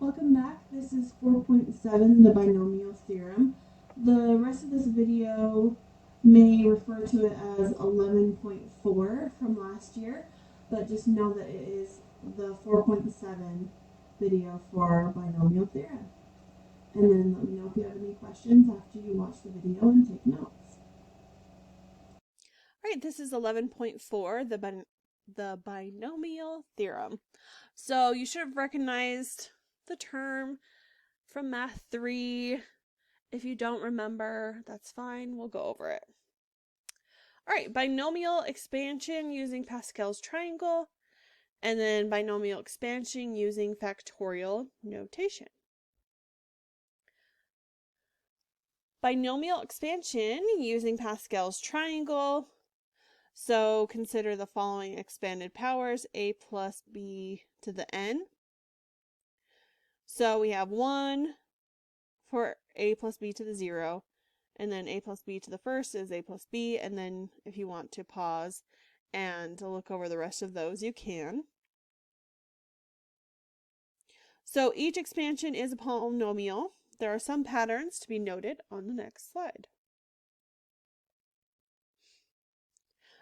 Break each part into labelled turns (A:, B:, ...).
A: Welcome back. This is 4.7, the Binomial Theorem. The rest of this video may refer to it as 11.4 from last year, but just know that it is the 4.7 video for Binomial Theorem. And then let me know if you have any questions after you watch the video and take notes.
B: All right, this is 11.4, the Binomial Theorem. So you should have recognized the term from Math 3. If you don't remember, that's fine. We'll go over it. All right, binomial expansion using Pascal's triangle, and then binomial expansion using factorial notation. Binomial expansion using Pascal's triangle. So consider the following expanded powers, a plus b to the n. So we have 1 for a plus b to the 0, and then a plus b to the first is a plus b, and then if you want to pause and look over the rest of those, you can. So each expansion is a polynomial. There are some patterns to be noted on the next slide.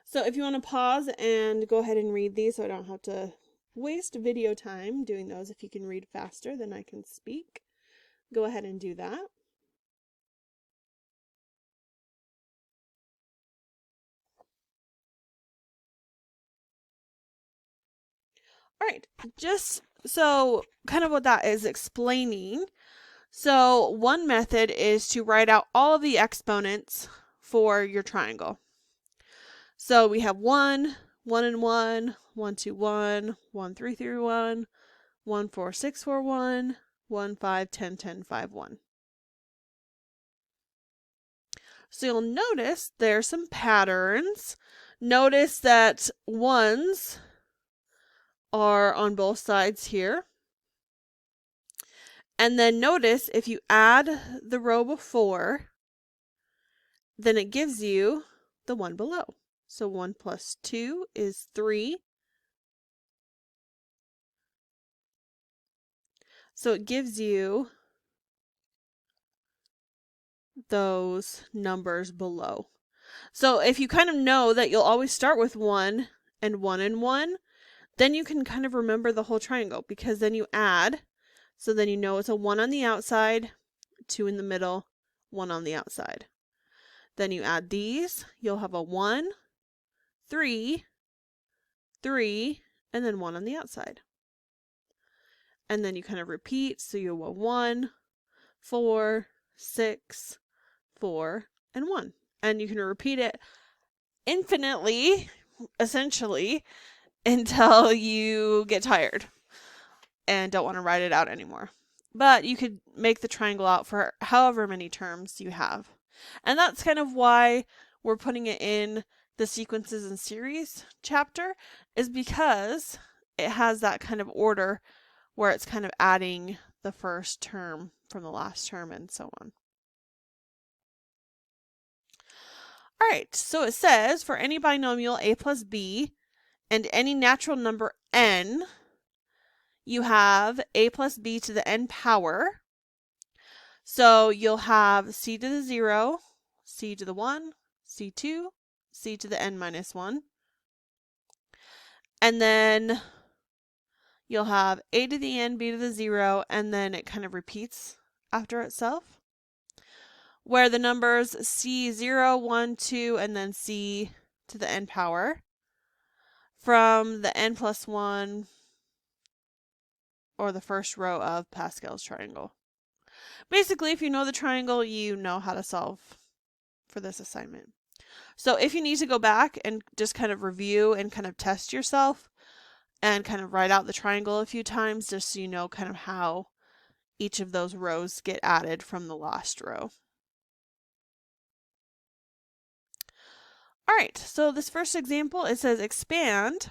B: So if you want to pause and go ahead and read these so I don't have to waste video time doing those. If you can read faster than I can speak, go ahead and do that. All right, just so kind of what that is explaining. So one method is to write out all of the exponents for your triangle. So we have 1, 1 and 1, 1, 2, 1, 1, 3, 3, 1, 1, 4, 6, 4, 1, 1, 5, 10, 10, 5, 1. So you'll notice there's some patterns. Notice that 1s are on both sides here. And then notice if you add the row before, then it gives you the one below. So 1 plus 2 is 3. So it gives you those numbers below. So if you kind of know that you'll always start with 1 and 1 and 1, then you can kind of remember the whole triangle, because then you add. So then you know it's a 1 on the outside, 2 in the middle, 1 on the outside. Then you add these, you'll have a 1, 3, 3, and then 1 on the outside. And then you kind of repeat, so you have a 1, 4, 6, 4, and 1. And you can repeat it infinitely, essentially, until you get tired and don't want to write it out anymore. But you could make the triangle out for however many terms you have. And that's kind of why we're putting it in the sequences and series chapter, is because it has that kind of order where it's kind of adding the first term from the last term and so on. All right, so it says for any binomial a plus b and any natural number n, you have a plus b to the n power. So you'll have c to the 0, c to the 1, c2, c to the n minus 1. And then you'll have a to the n, b to the 0, and then it kind of repeats after itself, where the numbers c0, 1, 2, and then c to the n power from the n plus 1 or the first row of Pascal's triangle. Basically, if you know the triangle, you know how to solve for this assignment. So if you need to go back and just kind of review and kind of test yourself and kind of write out the triangle a few times, just so you know kind of how each of those rows get added from the last row. All right, so this first example, it says expand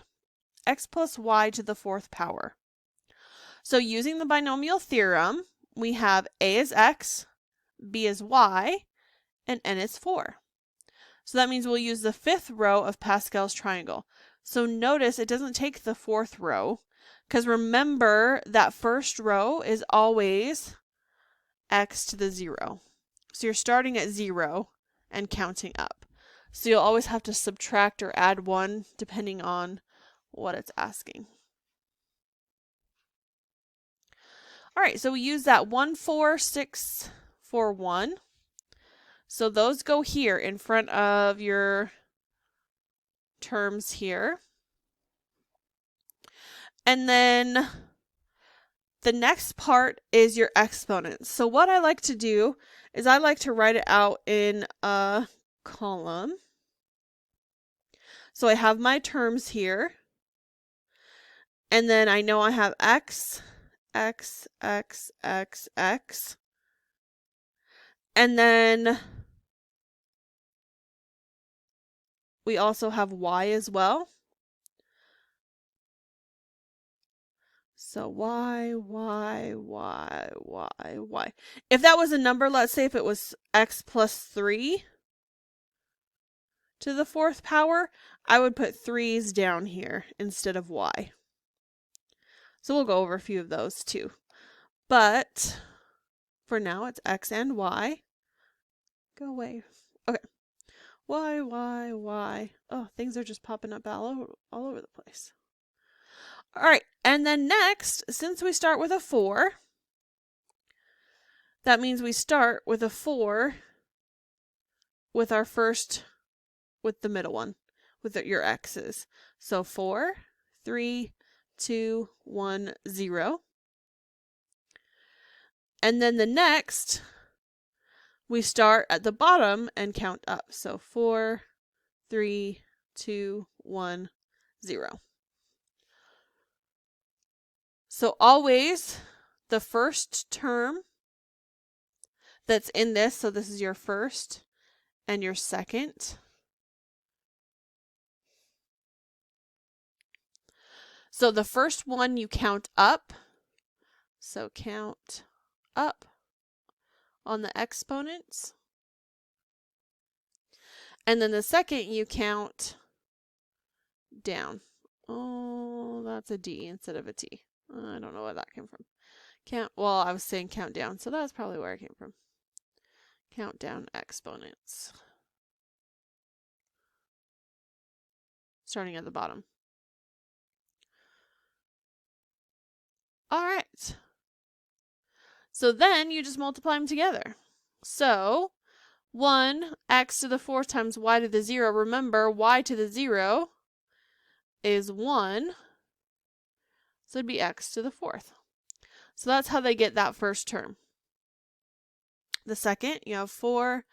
B: x plus y to the 4th power. So using the binomial theorem, we have a is x, b is y, and n is 4. So that means we'll use the 5th row of Pascal's triangle. So notice it doesn't take the 4th row Because remember that first row is always x to the 0. So you're starting at 0 and counting up. So you'll always have to subtract or add 1 depending on what it's asking. All right, so we use that 1, 4, 6, 4, 1. So those go here in front of your terms here. And then the next part is your exponents. So what I like to do is I like to write it out in a column. So I have my terms here. And then I know I have x, x, x, x, x. And then we also have y as well. So y, y, y, y, y. If that was a number, let's say if it was x plus 3 to the 4th power, I would put 3's down here instead of y. So we'll go over a few of those too. But for now, it's x and y. Go away. Okay. Y, y, y. Oh, things are just popping up all over the place. All right, and then next, since we start with a 4, that means we start with a 4 with our first, with the middle one, with your x's. So 4, 3, 2, 1, 0. And then the next, we start at the bottom and count up. So 4, 3, 2, 1, 0. So always the first term that's in this, so this is your first and your second. So the first one you count up. So count up on the exponents. And then the second you count down. Oh, that's a D instead of a T. I don't know where that came from. Well, I was saying count down, so that's probably where it came from. Count down exponents. Starting at the bottom. All right. So then you just multiply them together. So 1 x to the 4th times y to the 0. Remember, y to the 0 is 1. So it'd be x to the 4th. So that's how they get that first term. The second, you have 4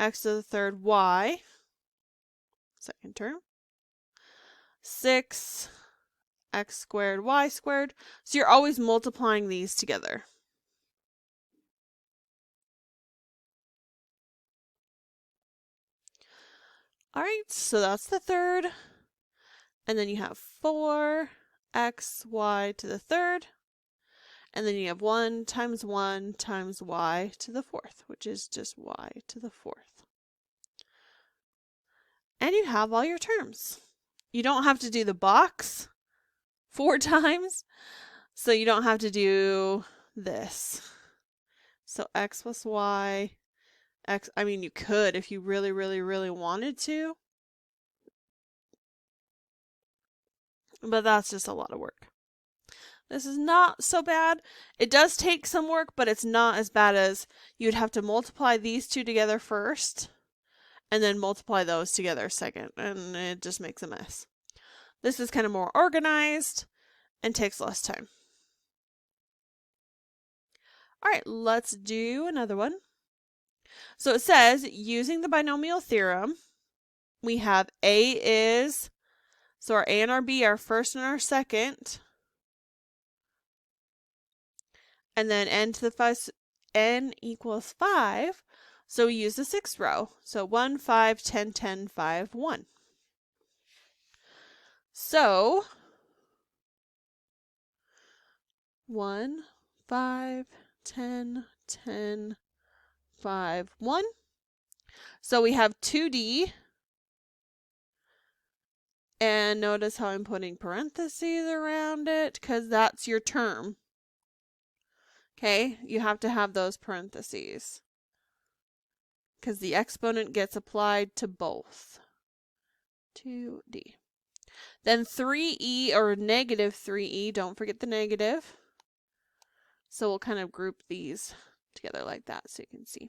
B: x to the 3rd y. Second term. 6 x squared y squared. So you're always multiplying these together. All right, so that's the third. And then you have 4 x y to the 3rd. And then you have 1 times y to the 4th, which is just y to the 4th. And you have all your terms. You don't have to do the box 4 times, so you don't have to do this. So x plus y, x, I mean, you could if you really, really, really wanted to, but that's just a lot of work. This is not so bad. It does take some work, but it's not as bad as you'd have to multiply these two together first and then multiply those together second, and it just makes a mess. This is kind of more organized and takes less time. All right, let's do another one. So it says, using the binomial theorem, we have A is, so our A and our B are first and our second, and then n to the 5, n equals 5, so we use the 6th row. So 1, 5, 10, 10, 5, 1. So 1, 5, 10, 10, 5, 1. So we have 2D And notice how I'm putting parentheses around it because that's your term. Okay, you have to have those parentheses because the exponent gets applied to both. 2d. Then 3e or negative 3e, don't forget the negative. So we'll kind of group these together like that so you can see.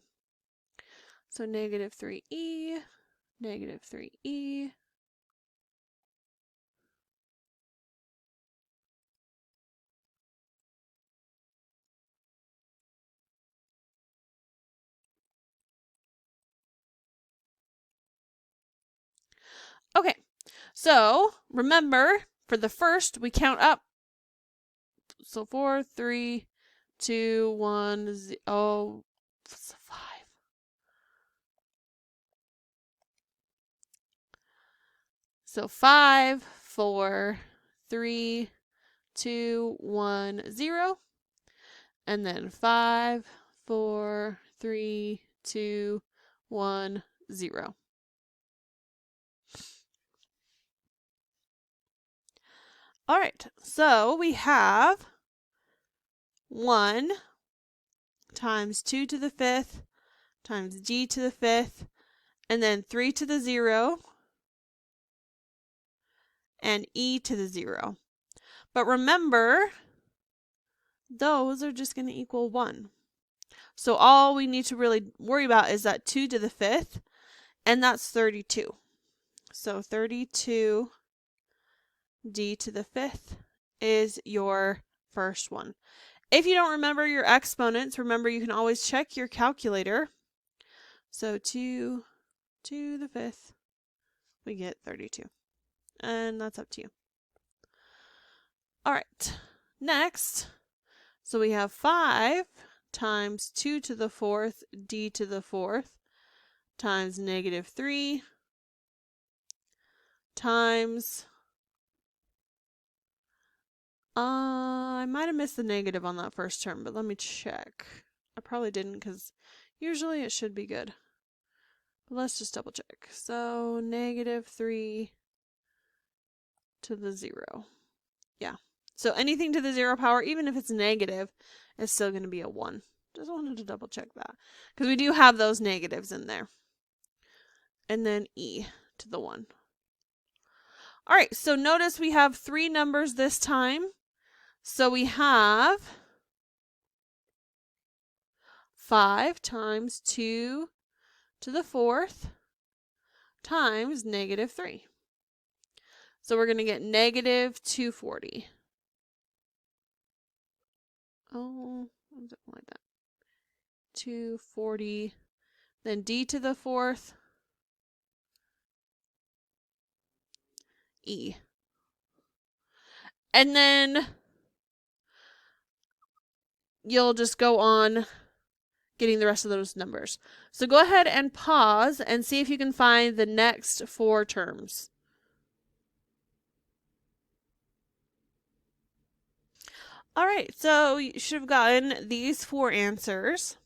B: So negative 3e, negative 3e. Okay, so remember, for the first, we count up. So 4, 3, 2, 1, 0, 5. So 5, 4, 3, 2, 1, 0. And then 5, 4, 3, 2, 1, 0. All right, so we have 1 times 2 to the 5th times d to the 5th, and then 3 to the 0, and e to the 0. But remember, those are just going to equal 1. So all we need to really worry about is that 2 to the 5th, and that's 32. So 32 d to the 5th is your first one. If you don't remember your exponents, remember you can always check your calculator. So 2 to the 5th, we get 32. And that's up to you. All right, next, so we have 5 times 2 to the 4th d to the 4th times negative 3 times, I might have missed the negative on that first term, but let me check. I probably didn't because usually it should be good. But let's just double check. So negative 3 to the 0. Yeah. So anything to the 0 power, even if it's negative, is still going to be a 1. Just wanted to double check that because we do have those negatives in there. And then e to the 1. All right, so notice we have 3 numbers this time. So we have 5 times 2 to the 4th times negative 3. So we're going to get negative 240. Oh, something like that. 240. Then d to the 4th. E. And then you'll just go on getting the rest of those numbers. So go ahead and pause and see if you can find the next 4 terms. All right, so you should have gotten these 4 answers.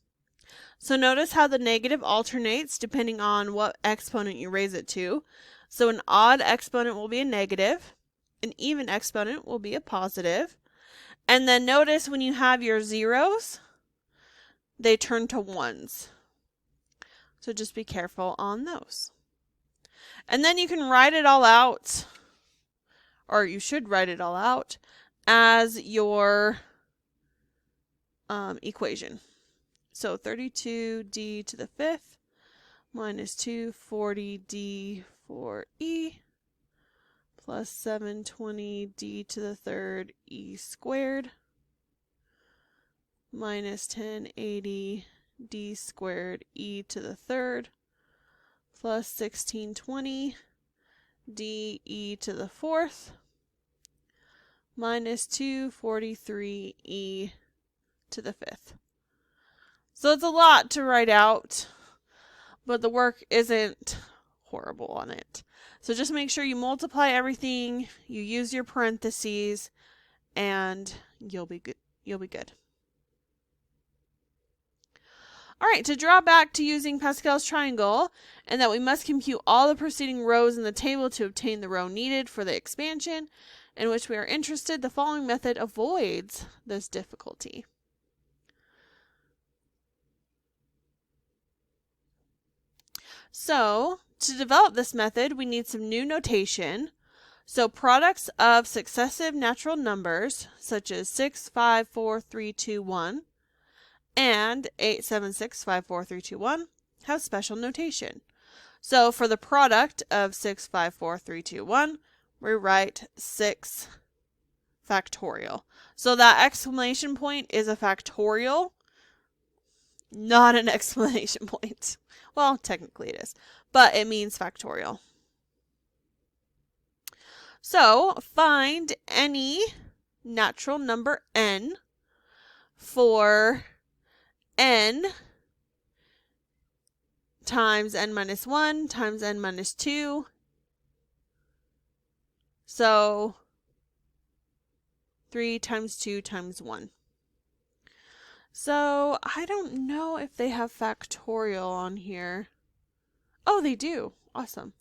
B: So notice how the negative alternates depending on what exponent you raise it to. So an odd exponent will be a negative, an even exponent will be a positive, and then notice when you have your zeros, they turn to ones. So just be careful on those. And then you can write it all out, or you should write it all out, as your equation. So 32d to the 5th minus 240d for e plus 720d to the 3rd e squared minus 1080d squared e to the 3rd plus 1620 d e to the 4th minus 243 e to the 5th. So it's a lot to write out, but the work isn't horrible on it. So just make sure you multiply everything, you use your parentheses, and you'll be good. All right, to draw back to using Pascal's triangle, and that we must compute all the preceding rows in the table to obtain the row needed for the expansion in which we are interested, the following method avoids this difficulty. So, to develop this method, we need some new notation. So, products of successive natural numbers, such as 6, 5, 4, 3, 2, 1, and 8, 7, 6, 5, 4, 3, 2, 1 have special notation. So for the product of 6, 5, 4, 3, 2, 1, we write 6 factorial. So that exclamation point is a factorial, not an exclamation point. Well, technically it is, but it means factorial. So find any natural number n for n times n minus 1 times n minus 2. So 3 times 2 times 1. So I don't know if they have factorial on here. Oh, they do. Awesome.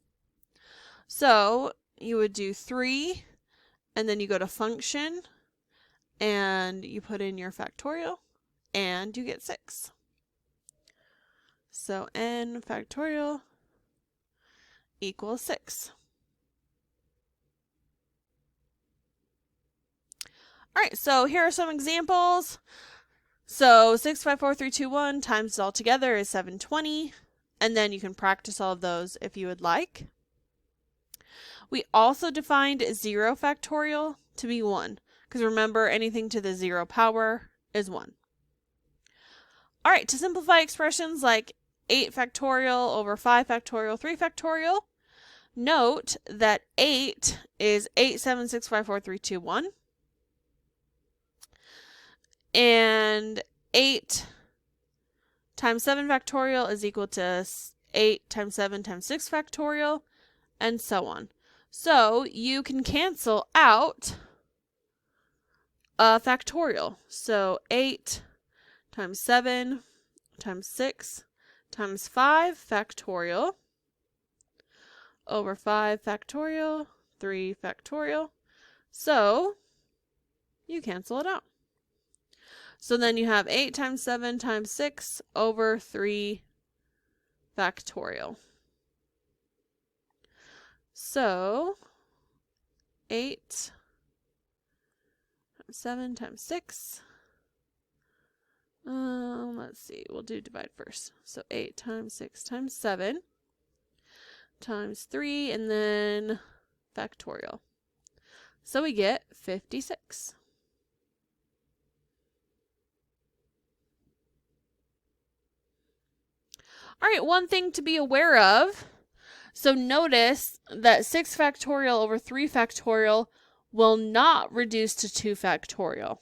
B: So you would do 3, and then you go to function, and you put in your factorial, and you get 6. So n factorial equals 6. All right, so here are some examples. So 6, 5, 4, 3, 2, 1 times it all together is 720. And then you can practice all of those if you would like. We also defined 0 factorial to be 1. Because remember, anything to the 0 power is 1. All right, to simplify expressions like 8 factorial over 5 factorial, 3 factorial, note that 8 is 8, 7, 6, 5, 4, 3, 2, 1. And 8 times 7 factorial is equal to 8 times 7 times 6 factorial, and so on. So you can cancel out a factorial. So 8 times 7 times 6 times 5 factorial over 5 factorial, 3 factorial. So you cancel it out. So then you have 8 times 7 times 6 over 3 factorial. So 8 times 7 times 6. Let's see, we'll do divide first. So 8 times 6 times 7 times 3, and then factorial. So we get 56. All right, one thing to be aware of. So notice that 6 factorial over 3 factorial will not reduce to 2 factorial.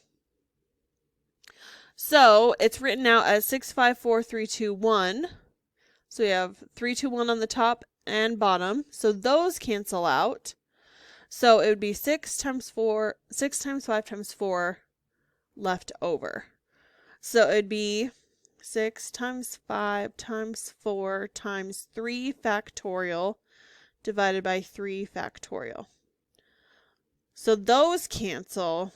B: So it's written out as 6, 5, 4, 3, 2, 1. So we have 3, 2, 1 on the top and bottom. So those cancel out. So it would be 6 times 4, 6 times 5 times 4 left over. So it would be 6 times 5 times 4 times 3 factorial divided by 3 factorial. So those cancel,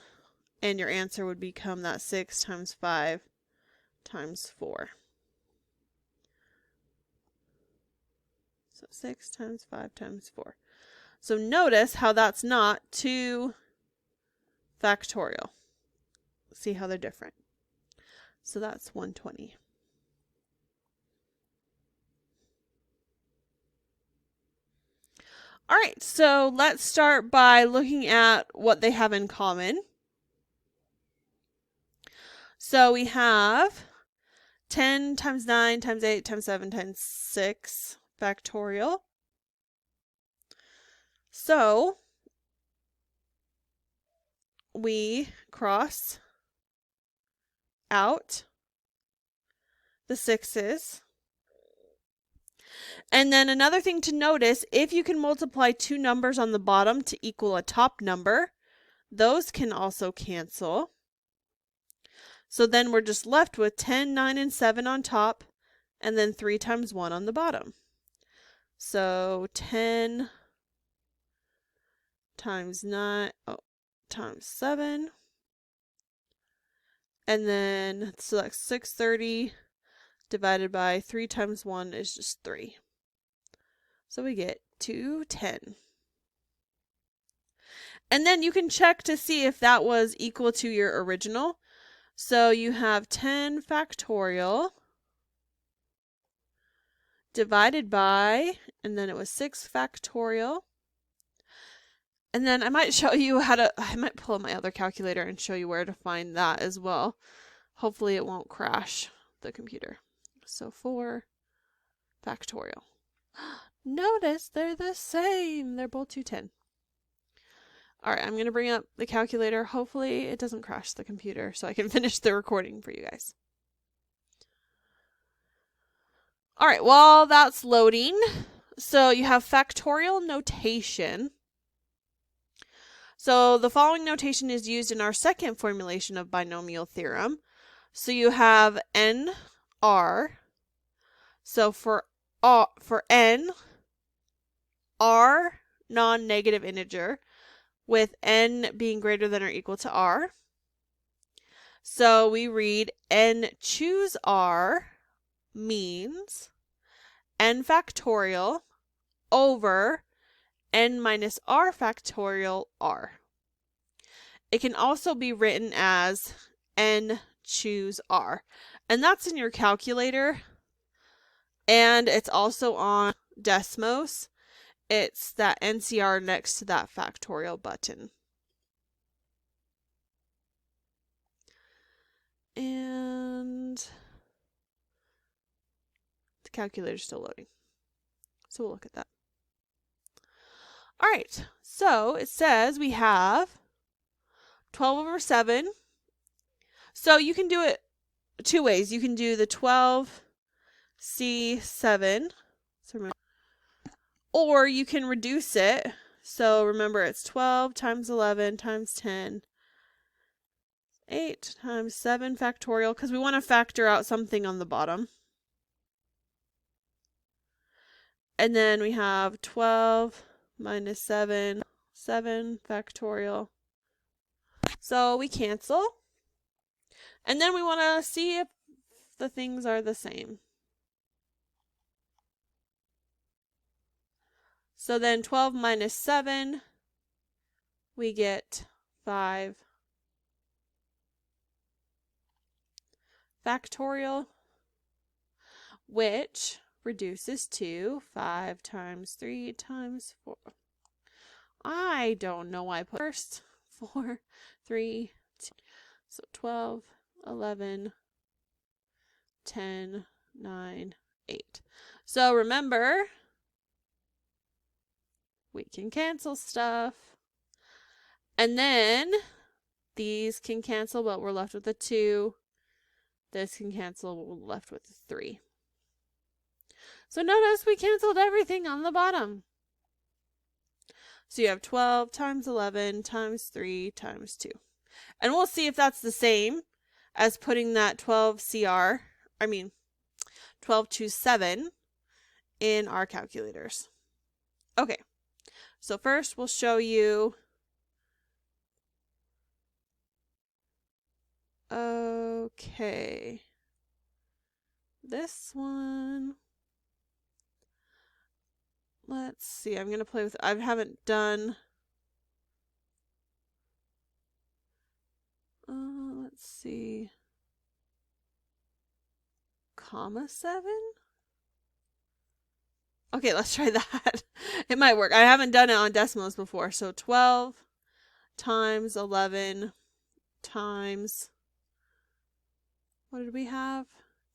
B: and your answer would become that 6 times 5 times 4. So 6 times 5 times 4. So notice how that's not 2 factorial. See how they're different. So that's 120. All right, so let's start by looking at what they have in common. So we have 10 times 9 times 8 times 7 times 6 factorial. So we cross out the 6's. And then another thing to notice, if you can multiply two numbers on the bottom to equal a top number, those can also cancel. So then we're just left with 10, 9, and 7 on top, and then 3 times 1 on the bottom. So 10 times 9 times 7, and then so that's 630 divided by 3 times 1 is just 3. So we get 210. And then you can check to see if that was equal to your original. So you have 10 factorial divided by, and then it was 6 factorial. And then I might show you I might pull up my other calculator and show you where to find that as well. Hopefully it won't crash the computer. So 4 factorial. Notice they're the same. They're both 210. All right, I'm going to bring up the calculator. Hopefully it doesn't crash the computer so I can finish the recording for you guys. All right, while that's loading, so you have factorial notation. So the following notation is used in our second formulation of binomial theorem. So you have NR. So for n, r non-negative integer, with n being greater than or equal to r. So we read n choose r means n factorial over n minus r factorial r. It can also be written as n choose r. And that's in your calculator. And it's also on Desmos. It's that NCR next to that factorial button. And the calculator's still loading. So we'll look at that. All right, so it says we have 12 over 7. So you can do it 2 ways. You can do the 12C7. Or you can reduce it. So remember, it's 12 times 11 times 10. 8 times 7 factorial, because we want to factor out something on the bottom. And then we have 12 minus 7, 7 factorial. So we cancel. And then we want to see if the things are the same. So then 12 minus 7, we get 5 factorial, which reduces to 5 times 3 times 4. I don't know why I put first. 4, 3, 2. So 12, 11, 10, 9, 8. So remember, we can cancel stuff. And then these can cancel, but we're left with a 2. This can cancel, we're left with a 3. So notice we canceled everything on the bottom. So you have 12 times 11 times 3 times 2. And we'll see if that's the same as putting that 12 to 7 in our calculators. Okay, so first we'll show you. Okay, this one. Let's see, I'm going to play with, I haven't done, let's see, comma 7? Okay, let's try that. It might work. I haven't done it on Desmos before. So 12 times 11 times, what did we have?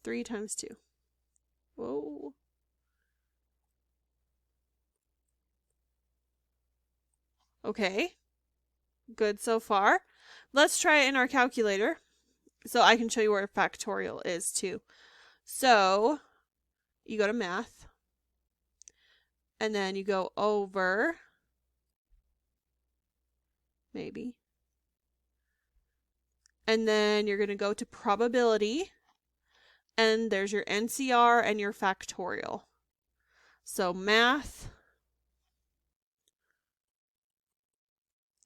B: 3 times 2. Whoa. Okay, good so far. Let's try it in our calculator so I can show you where factorial is too. So you go to math and then you go over, maybe, and then you're going to go to probability and there's your NCR and your factorial. So math,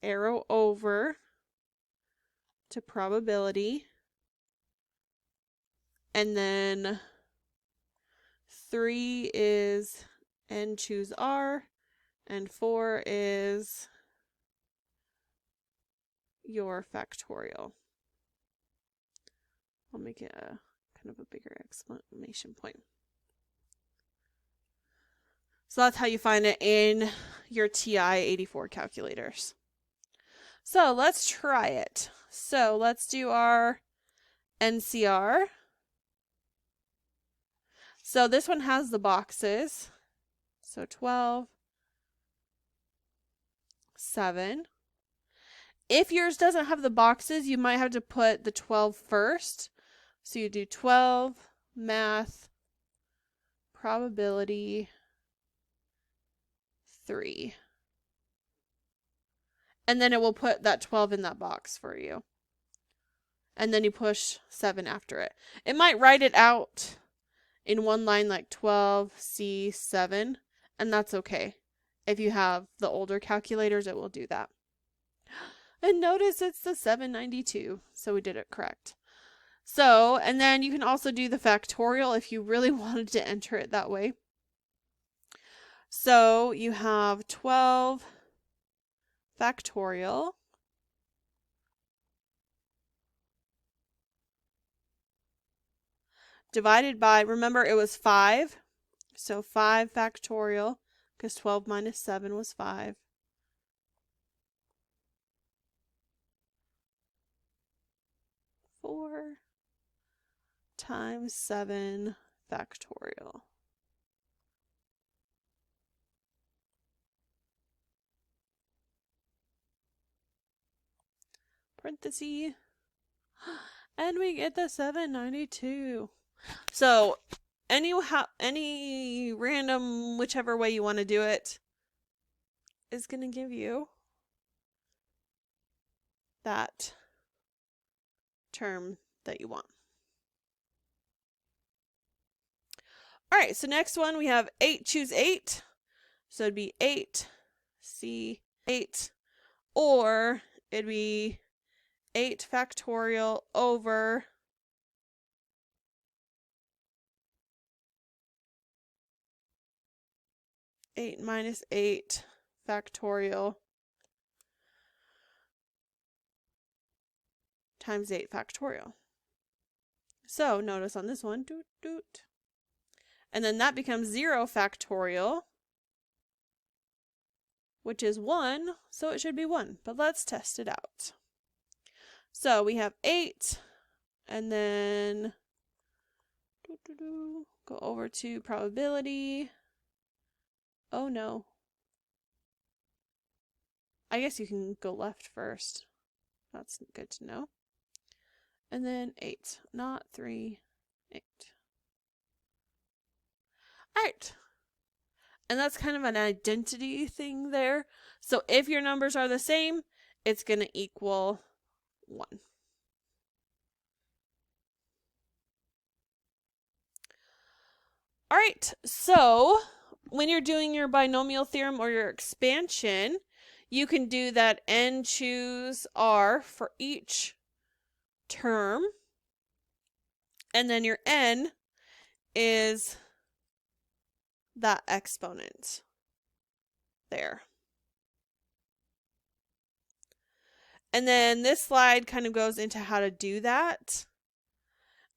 B: arrow over to probability, and then 3 is N choose R, and 4 is your factorial. I'll make it a kind of a bigger exclamation point. So that's how you find it in your TI-84 calculators. So let's try it. So let's do our NCR. So this one has the boxes. So 12, 7. If yours doesn't have the boxes, you might have to put the 12 first. So you do 12, math, probability, 3. And then it will put that 12 in that box for you. And then you push 7 after it. It might write it out in one line like 12, C, 7, and that's okay. If you have the older calculators, it will do that. And notice it's the 792, so we did it correct. So, and then you can also do the factorial if you really wanted to enter it that way. So you have 12 factorial divided by, remember it was 5, so 5 factorial, because 12 minus 7 was 5. Four times 7 factorial. Parenthesis. And we get the 792. So any random, whichever way you want to do it, is going to give you that term that you want. All right, so next one we have 8 choose 8. So it'd be 8 C 8, or it'd be 8 factorial over 8 minus 8 factorial times 8 factorial. So notice on this one, doot, doot. And then that becomes 0 factorial, which is 1, so it should be 1. But let's test it out. So we have 8, and then go over to probability. Oh no. I guess you can go left first. That's good to know. And then 8, not 3, 8. All right. And that's kind of an identity thing there. So if your numbers are the same, it's going to equal 1. All right, so when you're doing your binomial theorem or your expansion, you can do that N choose R for each term. And then your N is that exponent there. And then this slide kind of goes into how to do that.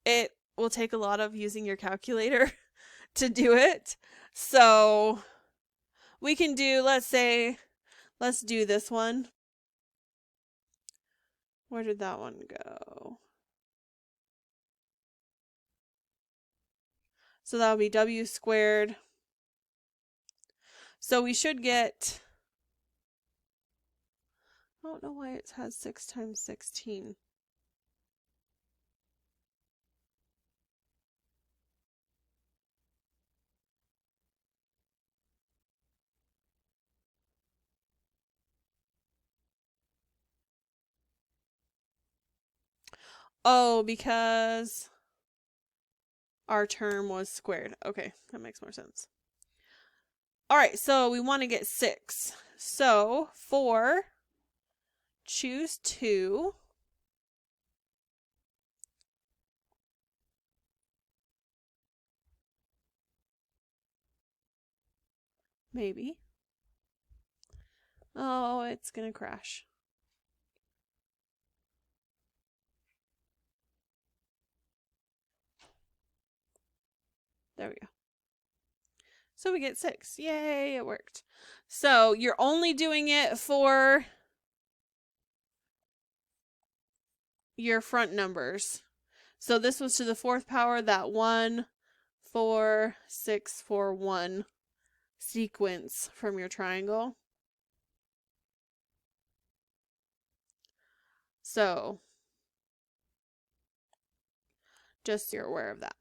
B: It will take a lot of using your calculator to do it. So we can do, let's do this one. Where did that one go? So that would be W squared. So we should get, I don't know why it has 6 times 16. Oh, because our term was squared. Okay, that makes more sense. All right, so we want to get 6. So 4, choose 2. Maybe. Oh, it's going to crash. There we go. So we get 6. Yay, it worked. So you're only doing it for your front numbers. So this was to the 4th power, that 1, 4, 6, 4, 1 sequence from your triangle. So just so you're aware of that.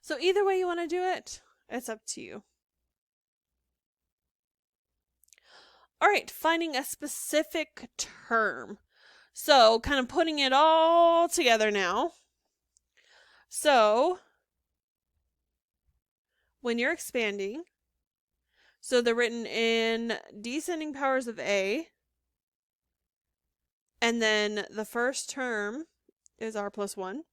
B: So either way you want to do it, it's up to you. All right, finding a specific term. So kind of putting it all together now. So when you're expanding, so they're written in descending powers of A, and then the first term is r plus 1.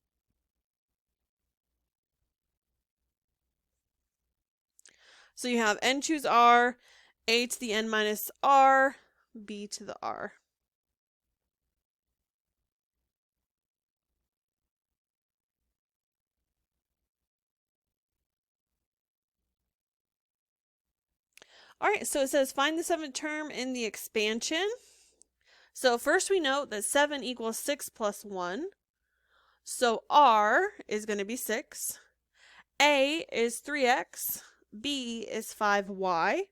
B: So you have n choose r, a to the n minus r, b to the r. All right, so it says find the 7th term in the expansion. So first we note that 7 equals 6 plus 1. So r is going to be 6. A is 3x. B is 5y.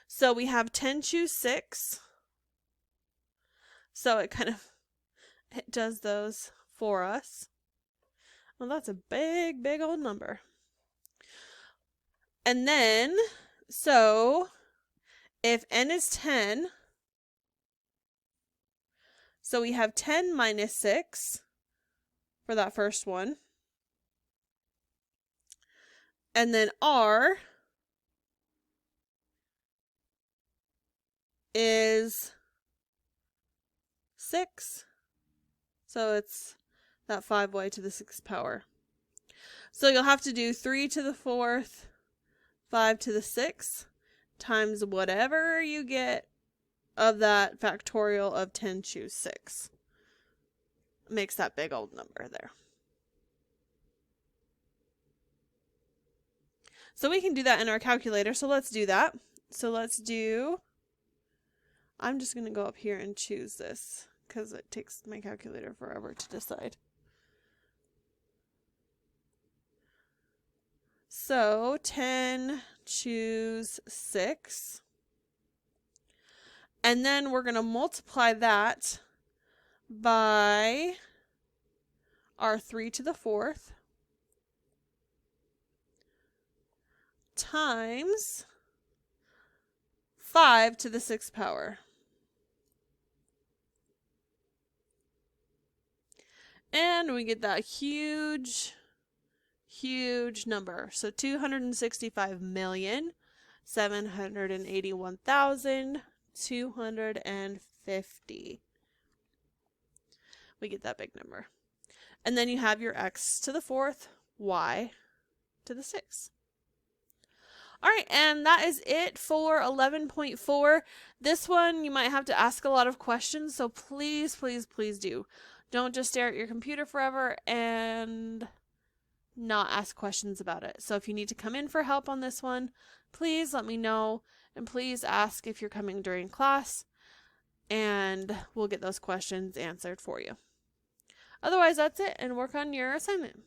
B: So we have 10 choose 6. So it it does those for us. Well, that's a big, big old number. And then, so if n is 10, so we have 10 minus 6 for that first one. And then r is 6. So it's that 5y to the 6th power. So you'll have to do 3 to the 4th, 5 to the 6th, times whatever you get of that factorial of 10 choose 6. Makes that big old number there. So we can do that in our calculator. So let's do that. So let's do, I'm just going to go up here and choose this because it takes my calculator forever to decide. So 10 choose 6. And then we're going to multiply that by our 3 to the 4th times 5 to the 6th power. And we get that huge, huge number. So 265,781,250. We get that big number. And then you have your x to the 4th, y to the 6th. All right, and that is it for 11.4. This one, you might have to ask a lot of questions, so please, please, please do. Don't just stare at your computer forever and not ask questions about it. So if you need to come in for help on this one, please let me know, and please ask if you're coming during class, and we'll get those questions answered for you. Otherwise, that's it, and work on your assignment.